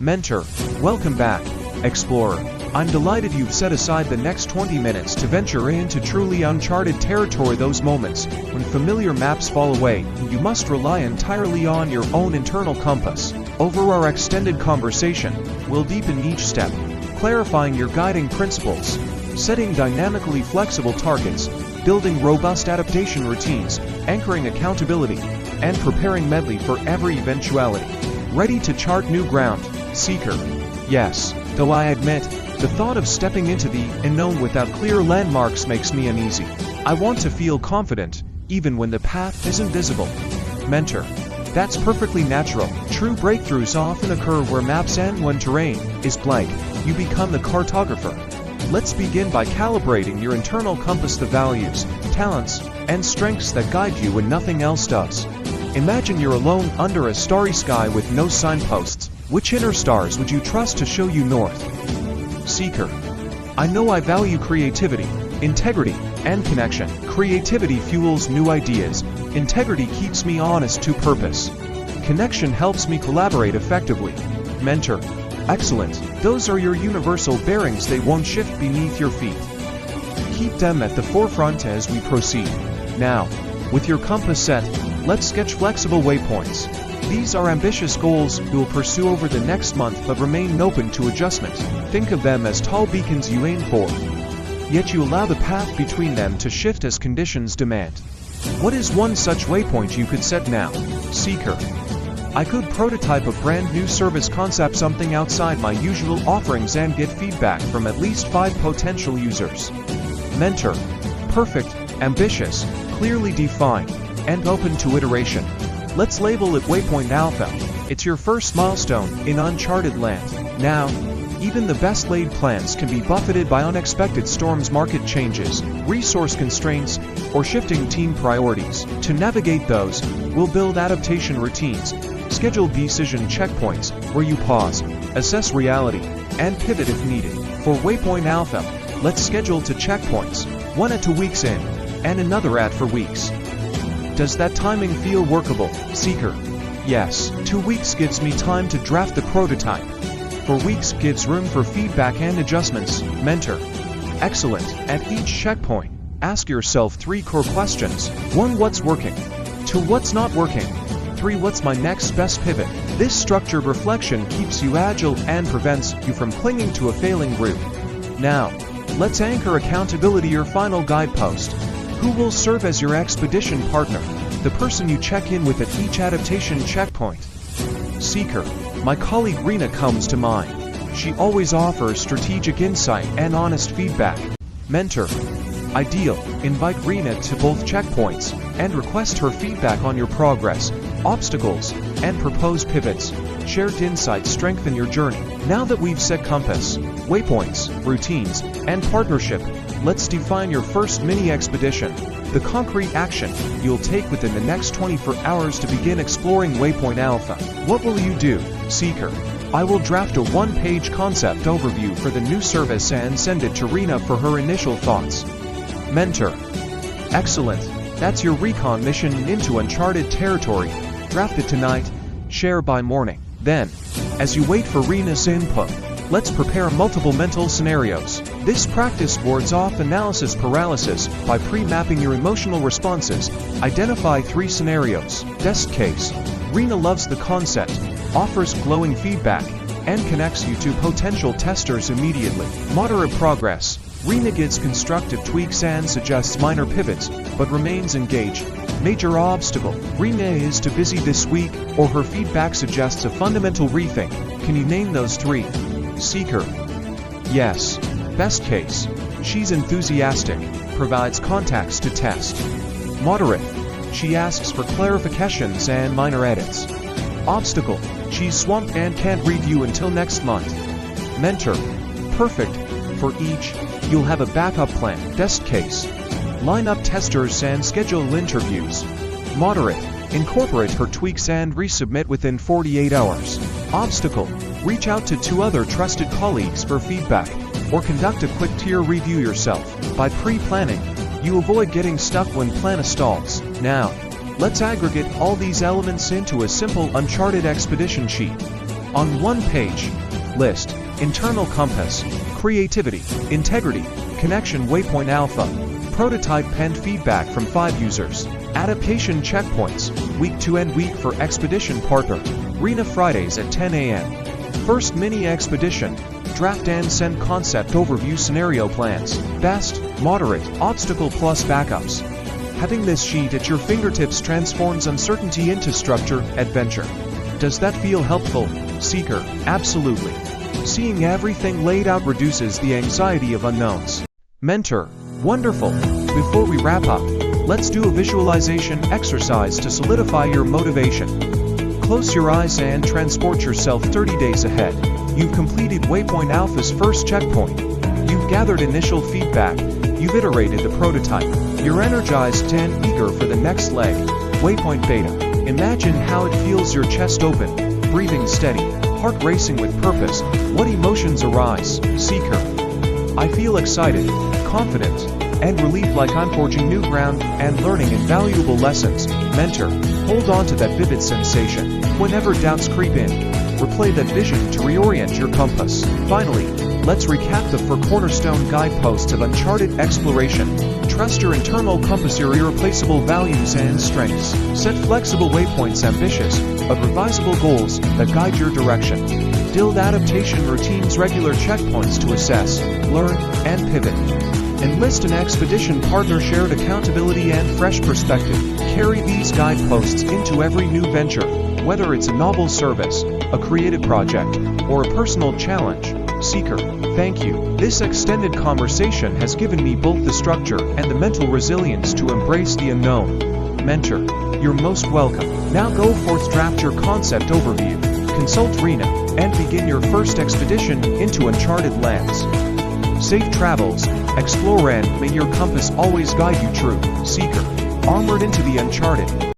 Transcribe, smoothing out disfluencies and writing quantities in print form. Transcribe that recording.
Mentor, welcome back, explorer. I'm delighted you've set aside the next 20 minutes to venture into truly uncharted territory, those moments when familiar maps fall away and you must rely entirely on your own internal compass. Over our extended conversation, we'll deepen each step, clarifying your guiding principles, setting dynamically flexible targets, building robust adaptation routines, anchoring accountability, and preparing mentally for every eventuality. Ready to chart new ground, seeker? Yes, though I admit, the thought of stepping into the unknown without clear landmarks makes me uneasy. I want to feel confident, even when the path isn't visible. Mentor, that's perfectly natural. True breakthroughs often occur where maps end when terrain is blank. You become the cartographer. Let's begin by calibrating your internal compass, the values, talents, and strengths that guide you when nothing else does. Imagine you're alone under a starry sky with no signposts. Which inner stars would you trust to show you north? Seeker, I know I value creativity, integrity, and connection. Creativity fuels new ideas. Integrity keeps me honest to purpose. Connection helps me collaborate effectively. Mentor, excellent. Those are your universal bearings. They won't shift beneath your feet. Keep them at the forefront as we proceed. Now, with your compass set, let's sketch flexible waypoints. These are ambitious goals you'll pursue over the next month but remain open to adjustment. Think of them as tall beacons you aim for, yet you allow the path between them to shift as conditions demand. What is one such waypoint you could set now? Seeker, I could prototype a brand new service concept, something outside my usual offerings, and get feedback from at least 5 potential users. Mentor, perfect, ambitious, clearly defined, and open to iteration. Let's label it Waypoint Alpha. It's your first milestone in uncharted land. Now, even the best laid plans can be buffeted by unexpected storms, market changes, resource constraints, or shifting team priorities. To navigate those, we'll build adaptation routines, schedule decision checkpoints where you pause, assess reality, and pivot if needed. For Waypoint Alpha, let's schedule to checkpoints, one at 2 weeks in, and another at 4 weeks. Does that timing feel workable, Seeker? Yes, 2 weeks gives me time to draft the prototype. 4 weeks gives room for feedback and adjustments. Mentor, excellent. At each checkpoint, ask yourself 3 core questions. 1. What's working? 2. What's not working? 3. What's my next best pivot? This structured reflection keeps you agile and prevents you from clinging to a failing route. Now, let's anchor accountability, your final guidepost. Who will serve as your expedition partner? The person you check in with at each adaptation checkpoint. Seeker, my colleague Rena comes to mind. She always offers strategic insight and honest feedback. Mentor, ideal. Invite Rena to both checkpoints and request her feedback on your progress, obstacles, and proposed pivots. Shared insights strengthen your journey. Now that we've set compass, waypoints, routines, and partnership, let's define your first mini expedition, the concrete action you'll take within the next 24 hours to begin exploring Waypoint Alpha. What will you do, Seeker? I will draft a 1-page concept overview for the new service and send it to Rena for her initial thoughts. Mentor, excellent. That's your recon mission into uncharted territory. Draft it tonight, share by morning. Then, as you wait for Rena's input, let's prepare multiple mental scenarios. This practice wards off analysis paralysis by pre-mapping your emotional responses. Identify 3 scenarios. Best case, Rena loves the concept, offers glowing feedback, and connects you to potential testers immediately. Moderate progress, Rena gives constructive tweaks and suggests minor pivots, but remains engaged. Major obstacle, Rena is too busy this week, or her feedback suggests a fundamental rethink. Can you name those 3? Seeker, yes. Best case, she's enthusiastic, provides contacts to test. Moderate, she asks for clarifications and minor edits. Obstacle, she's swamped and can't review until next month. Mentor, perfect. For each, you'll have a backup plan. Best case, line up testers and schedule interviews. Moderate, incorporate her tweaks and resubmit within 48 hours. Obstacle, reach out to 2 other trusted colleagues for feedback, or conduct a quick tier review yourself. By pre-planning, you avoid getting stuck when plan stalls. Now, let's aggregate all these elements into a simple uncharted expedition sheet. On one page. List. Internal compass. Creativity. Integrity. Connection. Waypoint Alpha. Prototype. Penned feedback from 5 users. Adaptation checkpoints. Week to end week for expedition partner. Rena Fridays at 10 a.m. First mini expedition. Draft and send concept overview scenario plans. Best, moderate, obstacle plus backups. Having this sheet at your fingertips transforms uncertainty into structure, adventure. Does that feel helpful, seeker? Absolutely. Seeing everything laid out reduces the anxiety of unknowns. Mentor, wonderful. Before we wrap up, let's do a visualization exercise to solidify your motivation. Close your eyes and transport yourself 30 days ahead. You've completed Waypoint Alpha's first checkpoint. You've gathered initial feedback. You've iterated the prototype. You're energized and eager for the next leg. Waypoint Beta. Imagine how it feels, your chest open, breathing steady, heart racing with purpose. What emotions arise, seeker? I feel excited, confident, and relieved, like I'm forging new ground and learning invaluable lessons. Mentor, hold on to that vivid sensation. Whenever doubts creep in, replay that vision to reorient your compass. Finally, let's recap the 4 cornerstone guideposts of Uncharted exploration. Trust your internal compass, your irreplaceable values and strengths. Set flexible waypoints, ambitious but revisable goals that guide your direction. Build adaptation routines, regular checkpoints to assess, learn, and pivot. Enlist an expedition partner, shared accountability and fresh perspective. Carry these guideposts into every new venture, whether it's a novel service, a creative project, or a personal challenge. Seeker, thank you. This extended conversation has given me both the structure and the mental resilience to embrace the unknown. Mentor, you're most welcome. Now go forth, draft your concept overview, consult Rena, and begin your first expedition into uncharted lands. Safe travels, explore, and may your compass always guide you true, seeker. Armored into the uncharted.